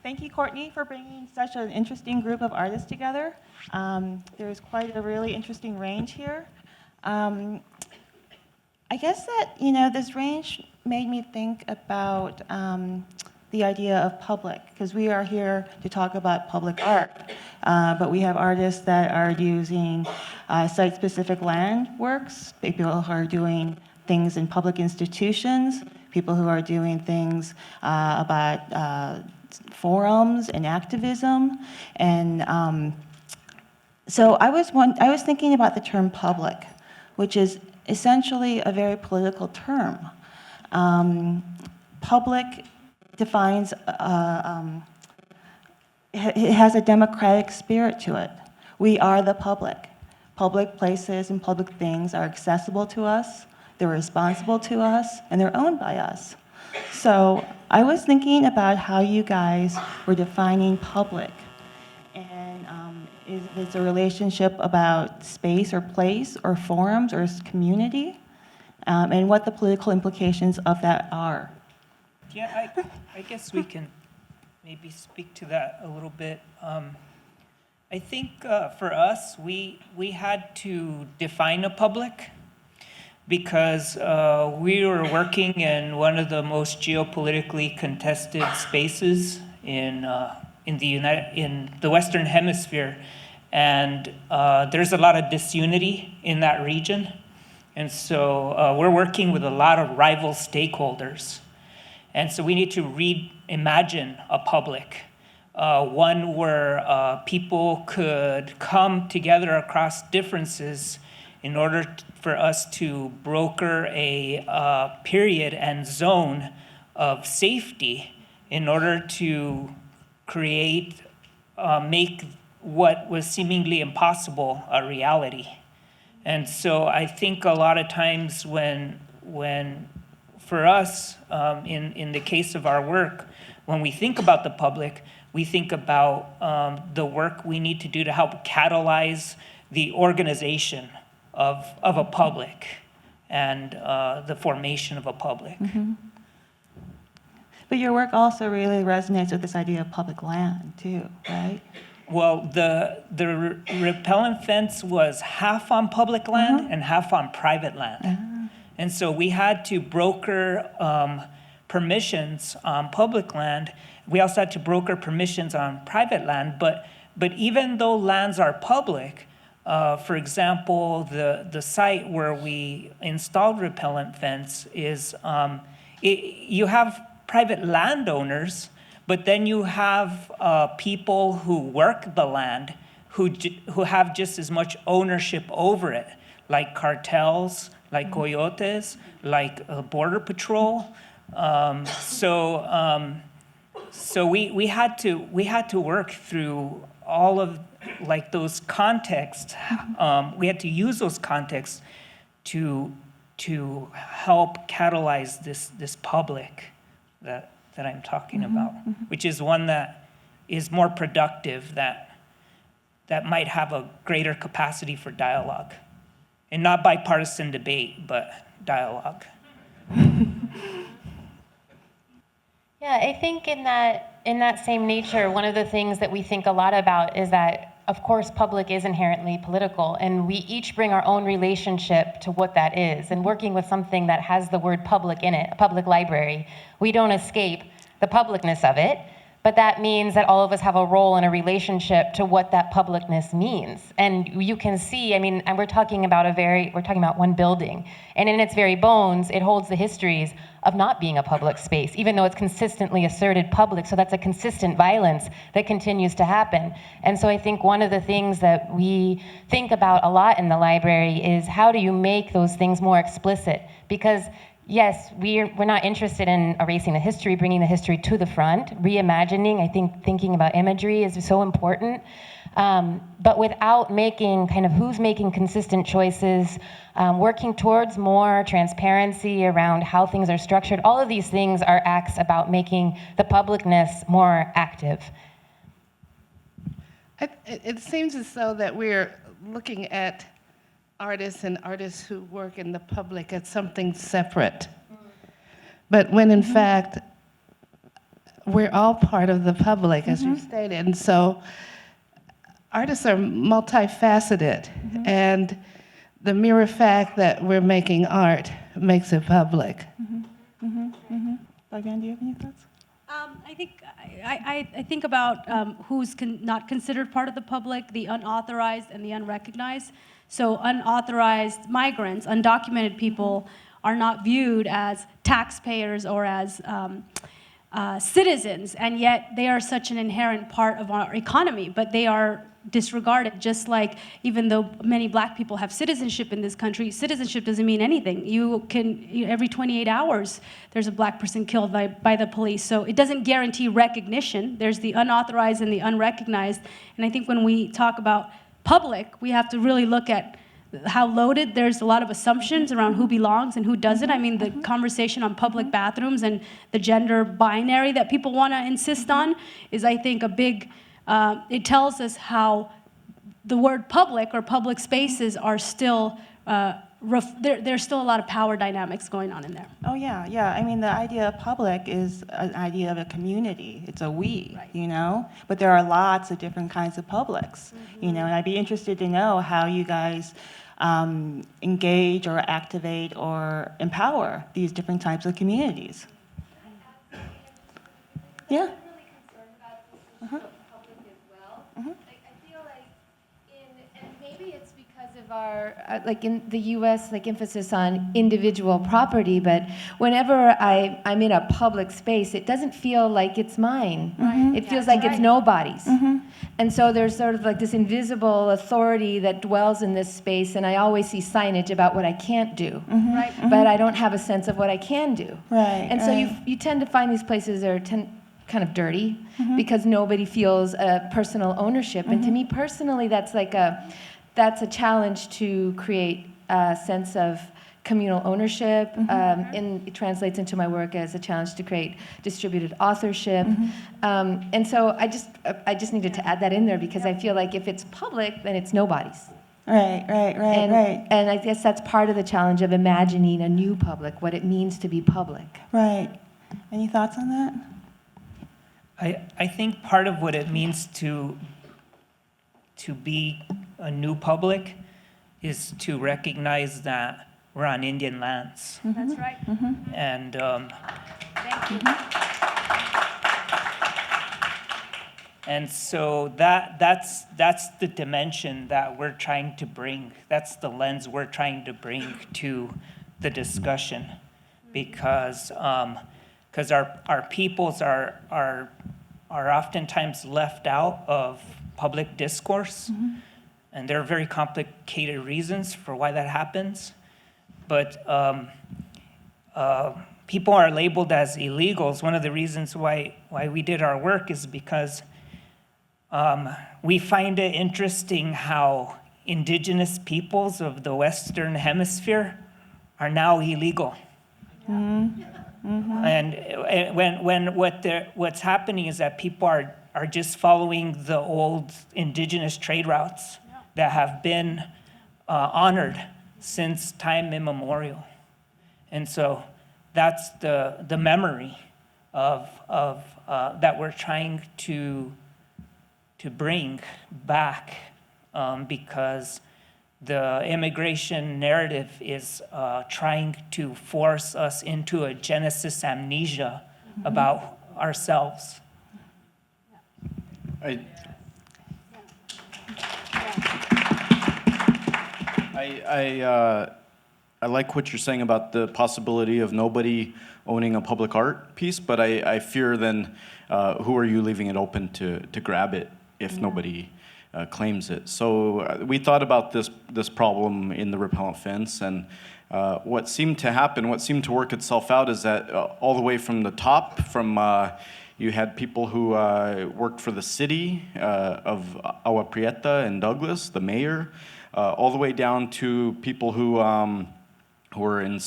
Thank you, Courtney, for bringing such an interesting group of artists together. There's quite a really interesting range here. I guess that, this range made me think about the idea of public, because we are here to talk about public art, but we have artists that are using site-specific land works, people who are doing things in public institutions, people who are doing things about forums and activism, and so I was thinking about the term public, which is essentially a very political term. Public defines, it has a democratic spirit to it. We are the public. Public places and public things are accessible to us, they're responsible to us, and they're owned by us. So I was thinking about how you guys were defining public. And is it a relationship about space or place or forums or community? And what the political implications of that are. Yeah, I guess we can maybe speak to that a little bit. I think for us, we had to define a public because we were working in one of the most geopolitically contested spaces in the Western Hemisphere, and there's a lot of disunity in that region, and so we're working with a lot of rival stakeholders, and so we need to reimagine a public, one where people could come together across differences in order for us to broker a period and zone of safety in order to create, make what was seemingly impossible a reality. And so I think a lot of times when for us, in the case of our work, when we think about the public, we think about the work we need to do to help catalyze the organization of a public and the formation of a public. Mm-hmm. But your work also really resonates with this idea of public land too, right? Well, the repellent fence was half on public land and half on private land. And so we had to broker permissions on public land. We also had to broker permissions on private land, but even though lands are public, for example, the site where we installed repellent fence is, you have private landowners, but then you have people who work the land who have just as much ownership over it, like cartels, like coyotes, like Border Patrol. So we had to work through all of like those contexts. We had to use those contexts to help catalyze this public that I'm talking about, which is one that is more productive, that might have a greater capacity for dialogue, and not bipartisan debate, but dialogue. Yeah, I think in that same nature, one of the things that we think a lot about is that, of course, public is inherently political, and we each bring our own relationship to what that is. And working with something that has the word public in it, a public library, we don't escape the publicness of it, but that means that all of us have a role and a relationship to what that publicness means. And you can see, I mean, and we're talking about one building, and in its very bones, it holds the histories of not being a public space, even though it's consistently asserted public. So that's a consistent violence that continues to happen. And so I think one of the things that we think about a lot in the library is how do you make those things more explicit? Because yes, we're not interested in erasing the history, bringing the history to the front, reimagining. I think thinking about imagery is so important. But without making kind of who's making consistent choices, working towards more transparency around how things are structured, all of these things are acts about making the publicness more active. It seems as though that we're looking at artists who work in the public as something separate. But when in fact, we're all part of the public, as you stated. And so artists are multifaceted, and the mere fact that we're making art makes it public. Vivian, do you have any thoughts? I think about who's not considered part of the public, the unauthorized and the unrecognized. So unauthorized migrants, undocumented people, are not viewed as taxpayers or as citizens, and yet they are such an inherent part of our economy, but they are disregarded, just like even though many black people have citizenship in this country, citizenship doesn't mean anything. Every 28 hours, there's a black person killed by the police. So it doesn't guarantee recognition. There's the unauthorized and the unrecognized. And I think when we talk about public, we have to really look at how loaded. There's a lot of assumptions around who belongs and who doesn't. I mean, the conversation on public bathrooms and the gender binary that people want to insist on is, I think, a big, it tells us how the word public or public spaces are still, there's still a lot of power dynamics going on in there. Oh, yeah, yeah. I mean, the idea of public is an idea of a community. It's a we, Right. you know? But there are lots of different kinds of publics, you know? And I'd be interested to know how you guys engage or activate or empower these different types of communities. Yeah? I'm really concerned about this issue of public as well. I feel like and maybe it's because of our, like in the U.S., like emphasis on individual property, but whenever I'm in a public space, it doesn't feel like it's mine. It feels like it's nobody's. And so there's sort of like this invisible authority that dwells in this space, and I always see signage about what I can't do, but I don't have a sense of what I can do. Right, And so right. you tend to find these places that are kind of dirty because nobody feels personal ownership. And to me personally, that's a challenge to create a sense of communal ownership. And it translates into my work as a challenge to create distributed authorship. And so I just needed to add that in there because I feel like if it's public, then it's nobody's. Right, right, right, right. And I guess that's part of the challenge of imagining a new public, what it means to be public. Right. Any thoughts on that? I think part of what it means to be a new public is to recognize that we're on Indian lands. That's right. And Thank you. and so that's the dimension that we're trying to bring. That's the lens we're trying to bring to the discussion, because our peoples are oftentimes left out of public discourse, and there are very complicated reasons for why that happens. But people are labeled as illegals. One of the reasons why we did our work is because we find it interesting how indigenous peoples of the Western Hemisphere are now illegal. And when what's happening is that people are just following the old indigenous trade routes that have been honored since time immemorial. And so that's the memory of that we're trying to bring back, because the immigration narrative is trying to force us into a Genesis amnesia about ourselves. I like what you're saying about the possibility of nobody owning a public art piece, but I fear then who are you leaving it open to grab it if nobody claims it? So we thought about this problem in the repellent fence, and what seemed to happen, what seemed to work itself out is that all the way from the top, you had people who worked for the city of Agua Prieta and Douglas, the mayor, all the way down to people who were in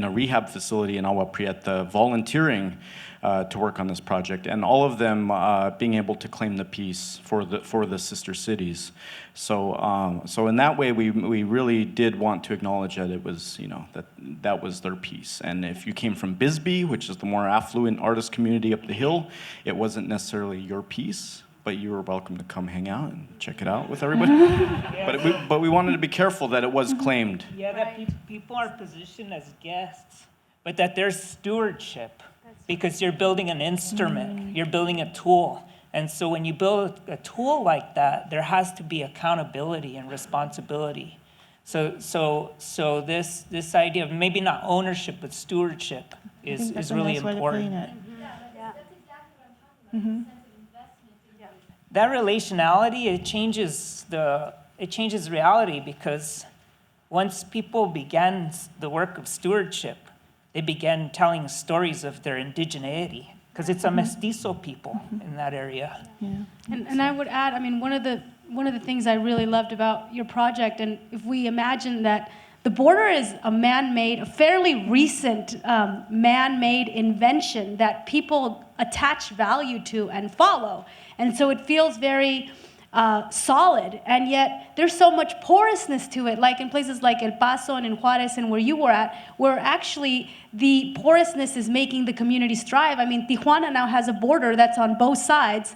a rehab facility in Agua Prieta volunteering to work on this project, and all of them being able to claim the piece for the sister cities. So in that way, we really did want to acknowledge that it was, that that was their piece. And if you came from Bisbee, which is the more affluent artist community up the hill, it wasn't necessarily your piece, but you were welcome to come hang out and check it out with everybody. But we wanted to be careful that it was claimed. Yeah, that people are positioned as guests, but that there's stewardship, because you're building an instrument, you're building a tool. And so when you build a tool like that, there has to be accountability and responsibility. So this idea of maybe not ownership, but stewardship I think that's is a really nice way to important. put it. That's exactly what I'm talking about, the sense of investment. That relationality, it changes reality, because once people began the work of stewardship, they began telling stories of their indigeneity, because it's a mestizo people in that area. And I would add, I mean, one of the things I really loved about your project, and if we imagine that the border is a man-made, a fairly recent man-made invention that people attach value to and follow, and so it feels very solid, and yet there's so much porousness to it, like in places like El Paso and in Juarez and where you were at, where actually the porousness is making the communities thrive. I mean, Tijuana now has a border that's on both sides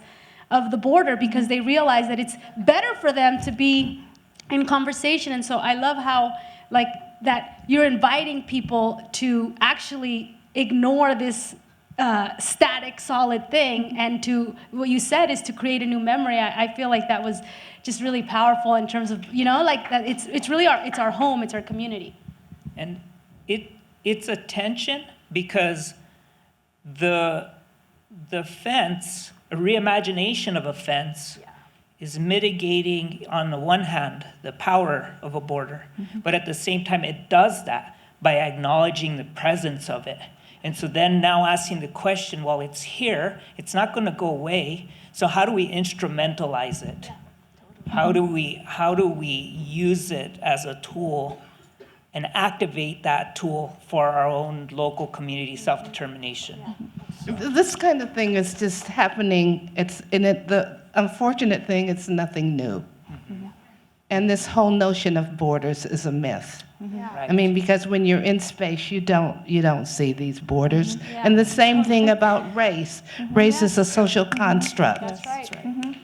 of the border because they realize that it's better for them to be in conversation. And so I love how, like, that you're inviting people to actually ignore this static, solid thing, and to, what you said is to create a new memory. I feel like that was just really powerful in terms of, you know, like that it's really it's our home, it's our community. And it's a tension, because the fence, a reimagination of a fence, is mitigating, on the one hand, the power of a border, but at the same time, it does that by acknowledging the presence of it. And so then now asking the question, well, it's here, it's not going to go away, so how do we instrumentalize it? How do we use it as a tool and activate that tool for our own local community self-determination? This kind of thing is just happening. The unfortunate thing, it's nothing new. And this whole notion of borders is a myth. Right. I mean, because when you're in space, you don't see these borders. And the same thing about race. Race is a social construct. That's right.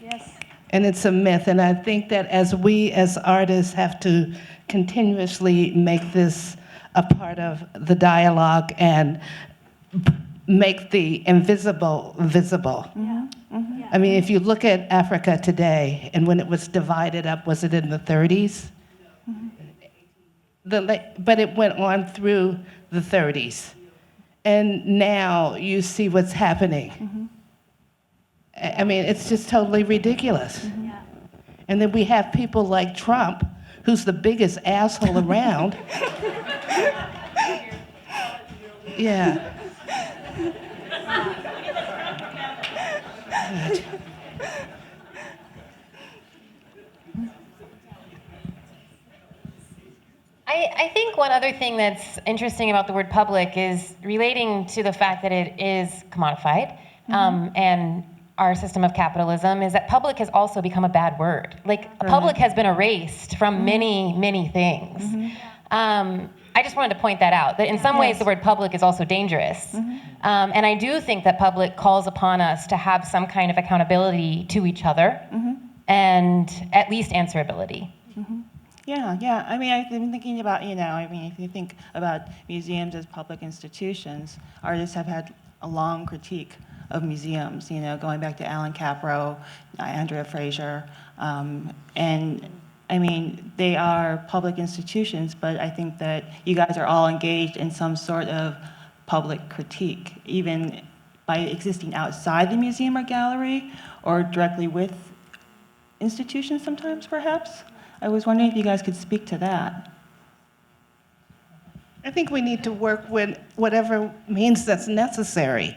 Yes. And it's a myth. And I think that as we as artists have to continuously make this a part of the dialogue and make the invisible visible. I mean, if you look at Africa today, and when it was divided up, was it in the 30s? But it went on through the 30s. And now you see what's happening. I mean, it's just totally ridiculous. And then we have people like Trump, who's the biggest asshole around. Yeah. I think one other thing that's interesting about the word public is relating to the fact that it is commodified, and our system of capitalism is that public has also become a bad word. Like, public has been erased from many, many things. I just wanted to point that out, that in some ways the word public is also dangerous. And I do think that public calls upon us to have some kind of accountability to each other and at least answerability. Yeah. I mean, I've been thinking about, if you think about museums as public institutions, artists have had a long critique of museums, going back to Alan Capro, Andrea Fraser, and I mean, they are public institutions, but I think that you guys are all engaged in some sort of public critique, even by existing outside the museum or gallery, or directly with institutions sometimes, perhaps. I was wondering if you guys could speak to that. I think we need to work with whatever means that's necessary.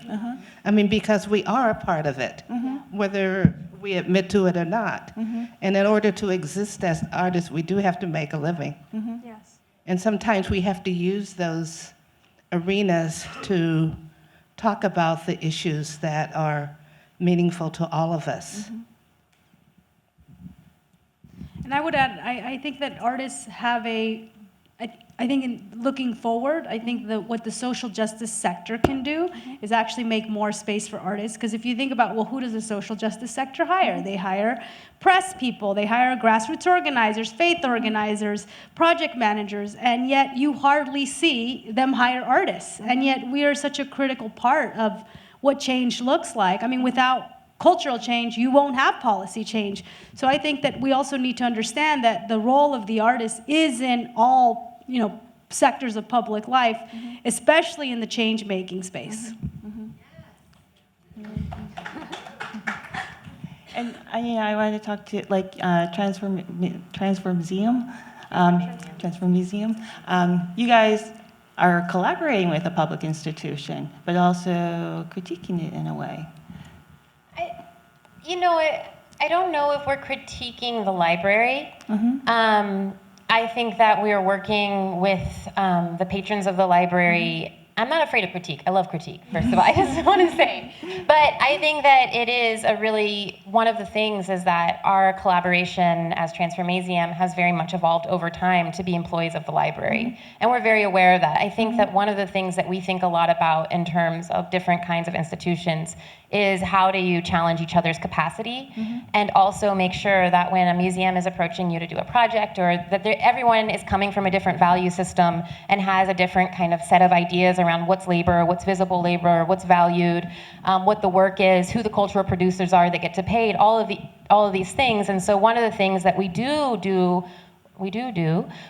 I mean, because we are a part of it, whether we admit to it or not. And in order to exist as artists, we do have to make a living. Yes. And sometimes we have to use those arenas to talk about the issues that are meaningful to all of us. And I would add, I think that artists have I think in looking forward, I think what the social justice sector can do is actually make more space for artists. Because if you think about, well, who does the social justice sector hire? They hire press people, they hire grassroots organizers, faith organizers, project managers, and yet you hardly see them hire artists. And yet we are such a critical part of what change looks like. I mean, without cultural change, you won't have policy change. So I think that we also need to understand that the role of the artist is in all, sectors of public life, especially in the change-making space. And I wanted to talk to Transfer Museum. You guys are collaborating with a public institution, but also critiquing it in a way. I don't know if we're critiquing the library. I think that we are working with the patrons of the library. I'm not afraid of critique. I love critique, first of all, I just want to say. But I think that it is one of the things is that our collaboration as Transformasium has very much evolved over time to be employees of the library. And we're very aware of that. I think that one of the things that we think a lot about in terms of different kinds of institutions is how do you challenge each other's capacity and also make sure that when a museum is approaching you to do a project or that everyone is coming from a different value system and has a different kind of set of ideas around what's labor, what's visible labor, what's valued, what the work is, who the cultural producers are that get to paid, all of these things. And so one of the things that we do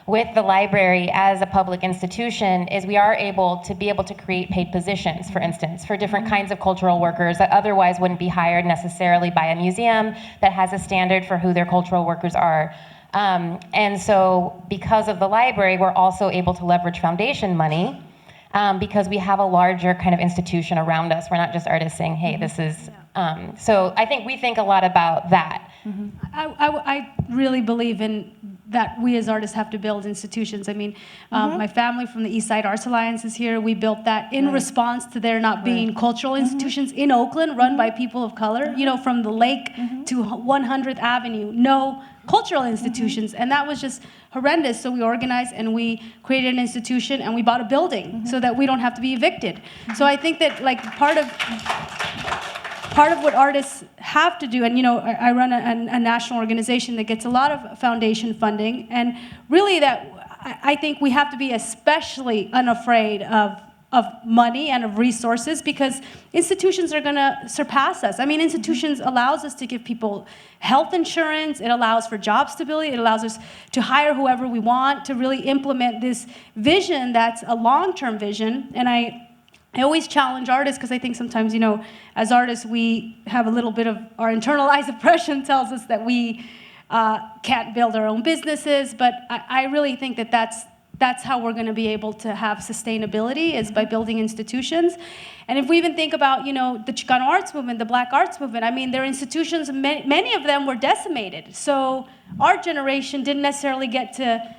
with the library as a public institution is we are able to create paid positions, for instance, for different kinds of cultural workers that otherwise wouldn't be hired necessarily by a museum that has a standard for who their cultural workers are. And so because of the library, we're also able to leverage foundation money because we have a larger kind of institution around us. We're not just artists saying, hey, this is... so I think we think a lot about that. I really believe in that we as artists have to build institutions. I mean, my family from the East Side Arts Alliance is here. We built that in response to there not being cultural institutions in Oakland run by people of color, from the lake to 100th Avenue, no cultural institutions. And that was just horrendous. So we organized and we created an institution and we bought a building so that we don't have to be evicted. So I think that part of what artists have to do, and I run a national organization that gets a lot of foundation funding, and really I think we have to be especially unafraid of money and of resources because institutions are going to surpass us. I mean, institutions allows us to give people health insurance, it allows for job stability, it allows us to hire whoever we want, to really implement this vision that's a long-term vision, and I always challenge artists because I think sometimes, as artists, we have a little bit of our internalized oppression tells us that we can't build our own businesses. But I really think that that's how we're going to be able to have sustainability is by building institutions. And if we even think about, the Chicano arts movement, the Black arts movement, I mean, their institutions, many of them were decimated. So our generation didn't necessarily get to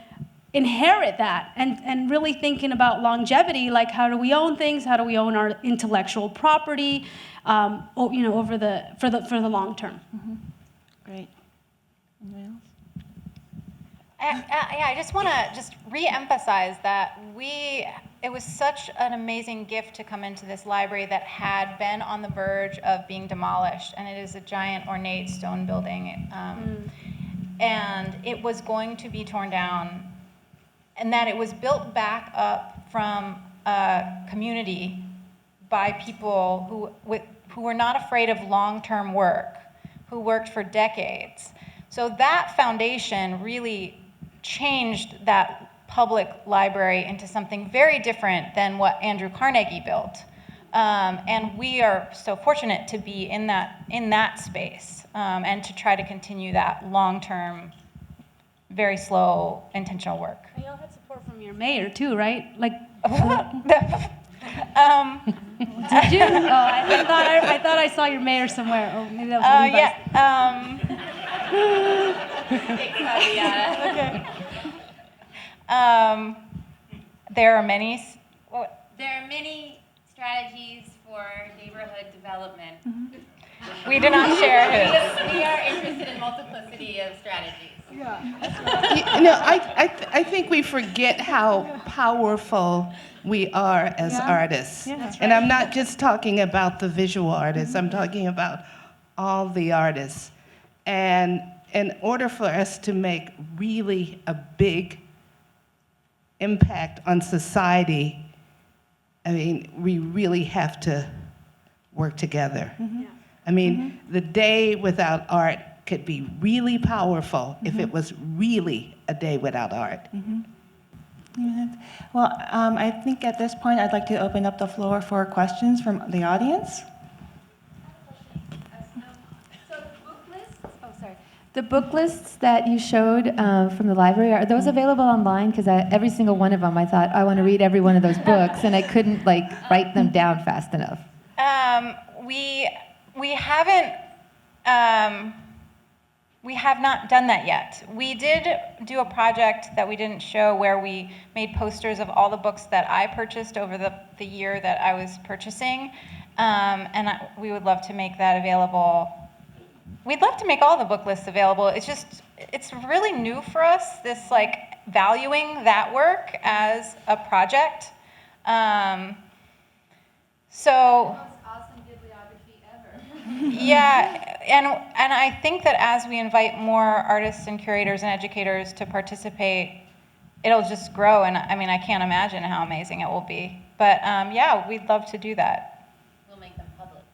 inherit that and really thinking about longevity, like how do we own things, how do we own our intellectual property, for the long term. Great. Anyone else? I just want to re-emphasize that it was such an amazing gift to come into this library that had been on the verge of being demolished, and it is a giant ornate stone building, and it was going to be torn down. And that it was built back up from a community by people who were not afraid of long-term work, who worked for decades. So that foundation really changed that public library into something very different than what Andrew Carnegie built. And we are so fortunate to be in that space and to try to continue that long-term, very slow, intentional work. And y'all had support from your mayor too, right? Like, did you? Oh, I thought I saw your mayor somewhere. Oh, maybe that was Okay. There are many. There are many strategies for neighborhood development. We do not share his. We are interested in multiplicity of strategies. I think we forget how powerful we are as artists. Yeah, that's And I'm not just talking about the visual artists, I'm talking about all the artists. And in order for us to make really a big impact on society, I mean, we really have to work together. I mean, the day without art could be really powerful if it was really a day without art. Well, I think at this point, I'd like to open up the floor for questions from the audience. So the book lists, the book lists that you showed from the library, are those available online? Because every single one of them, I thought, I want to read every one of those books, and I couldn't like write them down fast enough. We haven't. We have not done that yet. We did do a project that we didn't show where we made posters of all the books that I purchased over the year that I was purchasing. We would love to make that available. We'd love to make all the book lists available. It's really new for us, this like valuing that work as a project. So yeah, and I think that as we invite more artists and curators and educators to participate, it'll just grow. And I mean, I can't imagine how amazing it will be. But yeah, we'd love to do that. We'll make them public.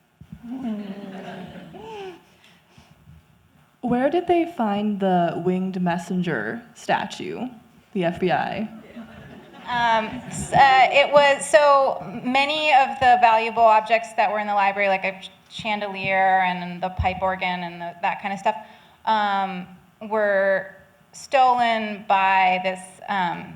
Where did they find the winged messenger statue, the FBI? It was so many of the valuable objects that were in the library, like a chandelier and the pipe organ and that kind of stuff, were stolen by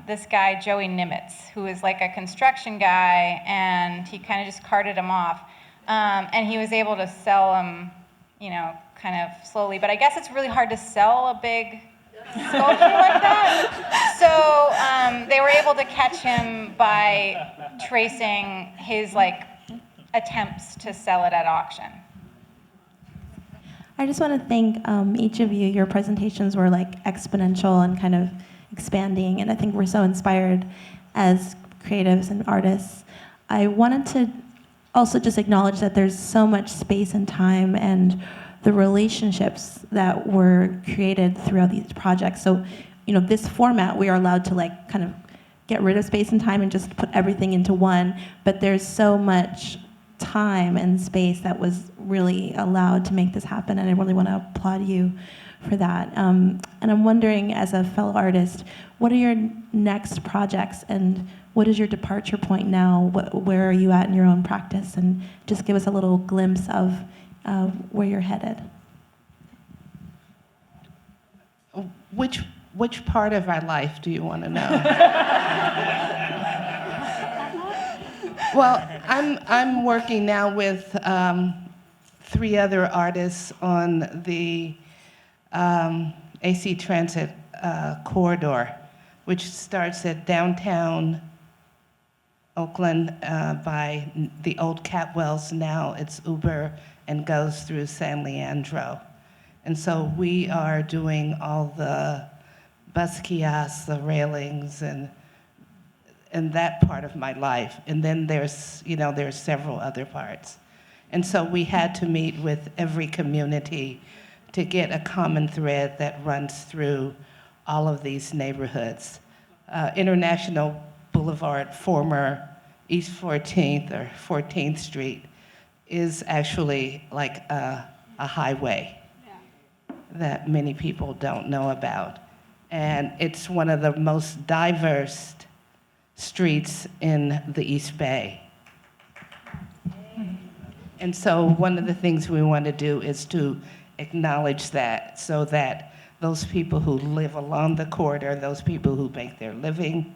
this guy, Joey Nimitz, who is like a construction guy, and he kind of just carted them off. And he was able to sell them, kind of slowly. But I guess it's really hard to sell a big sculpture like that. So they were able to catch him by tracing his attempts to sell it at auction. I just want to thank each of you. Your presentations were exponential and kind of expanding, and I think we're so inspired as creatives and artists. I wanted to also just acknowledge that there's so much space and time and the relationships that were created throughout these projects. So, this format, we are allowed to kind of get rid of space and time and just put everything into one, but there's so much time and space that was really allowed to make this happen, and I really want to applaud you for that. And I'm wondering, as a fellow artist, what are your next projects, and what is your departure point now? Where are you at in your own practice? And just give us a little glimpse of where you're headed. Which part of our life do you want to know? Well, I'm working now with 3 other artists on the AC Transit corridor, which starts at downtown Oakland by the old Catwells. Now it's Uber and goes through San Leandro. And so we are doing all the bus kiosks, the railings, and that part of my life. And then there's several other parts. And so we had to meet with every community to get a common thread that runs through all of these neighborhoods. International Boulevard, former East 14th or 14th Street, is actually like a highway that many people don't know about. And it's one of the most diverse streets in the East Bay. And so one of the things we want to do is to acknowledge that, so that those people who live along the corridor, those people who make their living,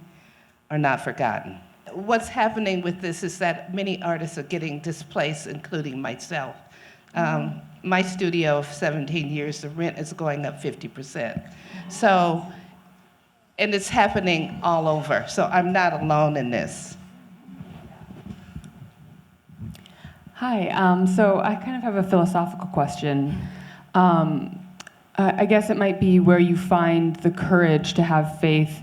are not forgotten. What's happening with this is that many artists are getting displaced, including myself. My studio of 17 years, the rent is going up 50%. So, and it's happening all over. So I'm not alone in this. Hi, so I kind of have a philosophical question. I guess it might be where you find the courage to have faith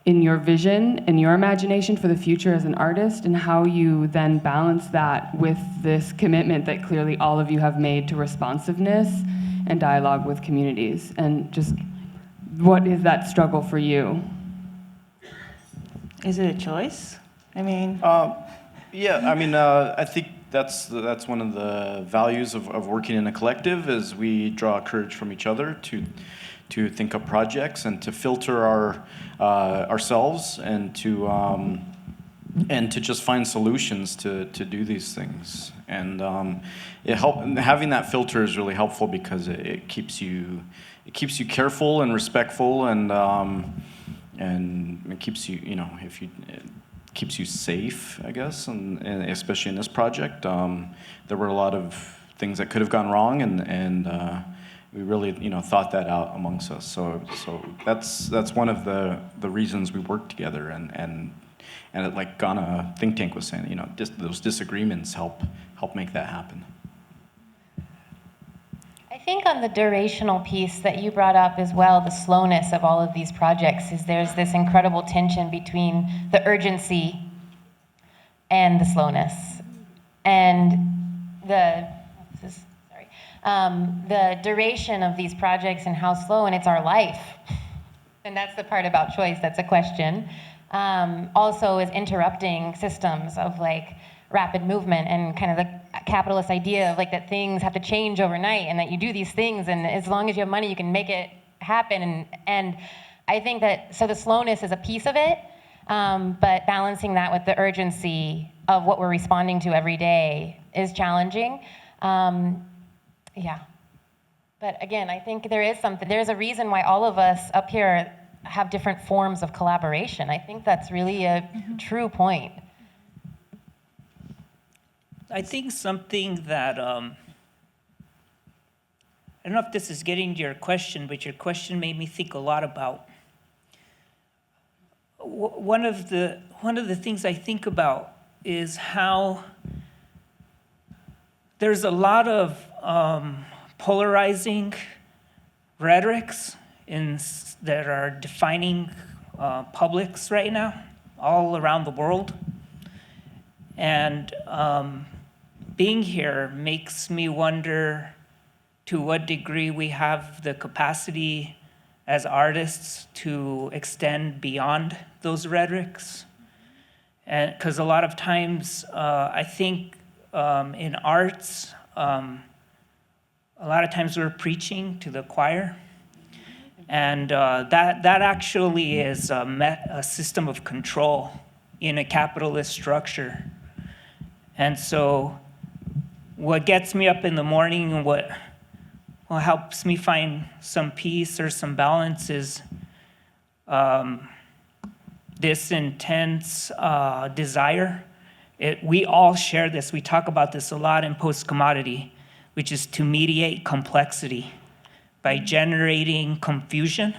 in your vision and your imagination for the future as an artist, and how you then balance that with this commitment that clearly all of you have made to responsiveness and dialogue with communities. And just what is that struggle for you? Is it a choice? I mean, Yeah, I mean, I think that's one of the values of working in a collective, is we draw courage from each other to think up projects and to filter ourselves and to just find solutions to do these things. And having that filter is really helpful, because it keeps you careful and respectful, and it keeps you, it keeps you safe, I guess, and especially in this project. There were a lot of things that could have gone wrong, and we really, thought that out amongst us. So that's one of the reasons we work together, and it, like Ghana think tank was saying, those disagreements help make that happen. I think on the durational piece that you brought up as well, the slowness of all of these projects, is there's this incredible tension between the urgency and the slowness. And the duration of these projects and how slow, and it's our life. And that's the part about choice that's a question. Also is interrupting systems of like rapid movement, and kind of the capitalist idea of like that things have to change overnight, and that you do these things, and as long as you have money you can make it happen. And I think that, so the slowness is a piece of it, but balancing that with the urgency of what we're responding to every day is challenging. Yeah. But again, I think there's a reason why all of us up here have different forms of collaboration. I think that's really a true point. I think something that, I don't know if this is getting to your question, but your question made me think a lot about, one of the things I think about is how there's a lot of polarizing rhetorics that are defining publics right now, all around the world. And being here makes me wonder to what degree we have the capacity as artists to extend beyond those rhetorics. And because a lot of times, I think in arts, a lot of times we're preaching to the choir. And that actually is a system of control in a capitalist structure. And so what gets me up in the morning, and what helps me find some peace or some balance, is this intense desire. We all share this. We talk about this a lot in post-commodity, which is to mediate complexity by generating confusion,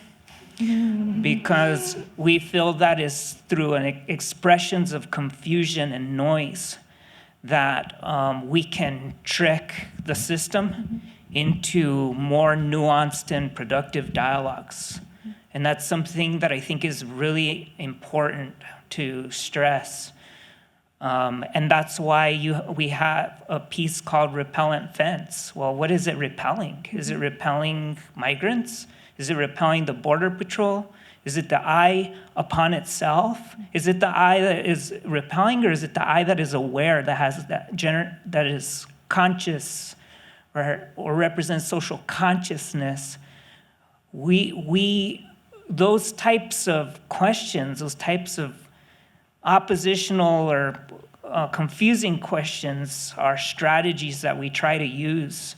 because we feel that is through expressions of confusion and noise that we can trick the system into more nuanced and productive dialogues. And that's something that I think is really important to stress. And that's why we have a piece called Repellent Fence. Well, what is it repelling? Is it repelling migrants? Is it repelling the Border Patrol? Is it the eye upon itself? Is it the eye that is repelling, or is it the eye that is aware, that has that is conscious, or represents social consciousness? Those types of questions, those types of oppositional or confusing questions are strategies that we try to use,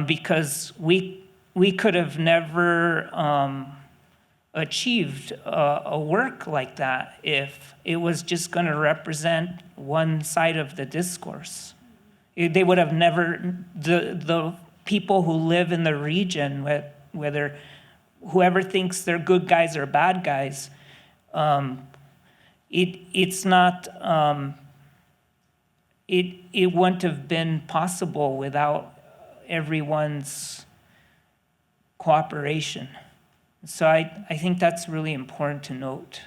because we could have never achieved a work like that if it was just going to represent one side of the discourse. They would have never, the people who live in the region, whether whoever thinks they're good guys or bad guys, it's not, it wouldn't have been possible without everyone's cooperation. So I think that's really important to note.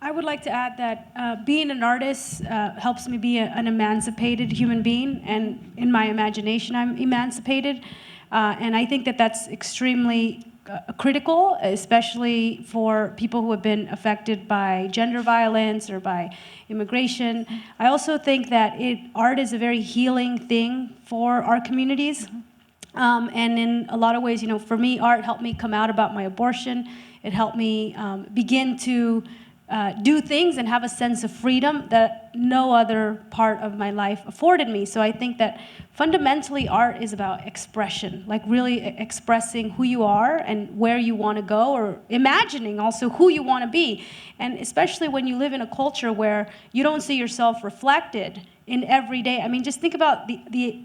I would like to add that being an artist helps me be an emancipated human being, and in my imagination, I'm emancipated. And I think that that's extremely critical, especially for people who have been affected by gender violence or by immigration. I also think that art is a very healing thing for our communities. And in a lot of ways, for me, art helped me come out about my abortion. It helped me begin to do things and have a sense of freedom that no other part of my life afforded me. So I think that fundamentally art is about expression, like really expressing who you are and where you want to go, or imagining also who you want to be. And especially when you live in a culture where you don't see yourself reflected in every day. I mean, just think about the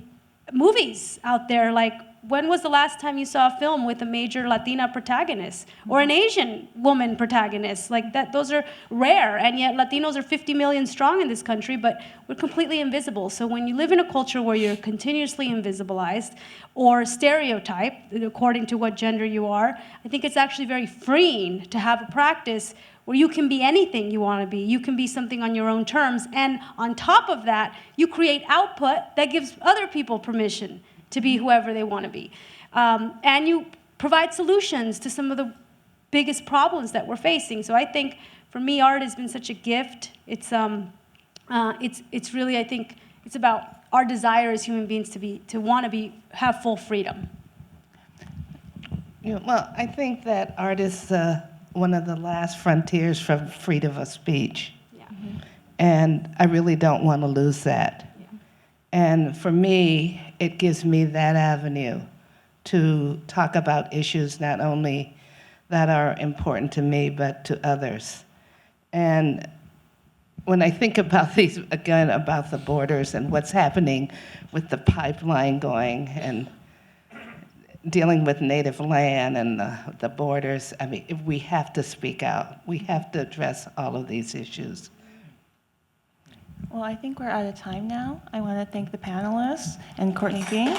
movies out there. Like, when was the last time you saw a film with a major Latina protagonist or an Asian woman protagonist? Like that, those are rare, and yet Latinos are 50 million strong in this country, but we're completely invisible. So when you live in a culture where you're continuously invisibilized or stereotyped according to what gender you are, I think it's actually very freeing to have a practice where you can be anything you want to be. You can be something on your own terms, and on top of that, you create output that gives other people permission to be whoever they want to be. And you provide solutions to some of the biggest problems that we're facing. So I think, for me, art has been such a gift. It's really, I think, it's about our desire as human beings to have full freedom. Well, I think that art is one of the last frontiers for freedom of speech. Yeah. And I really don't want to lose that. Yeah. And for me, it gives me that avenue to talk about issues not only that are important to me, but to others. And when I think about these, again, about the borders and what's happening with the pipeline going and dealing with native land and the borders, I mean, we have to speak out. We have to address all of these issues. Well, I think we're out of time now. I want to thank the panelists and Courtney King.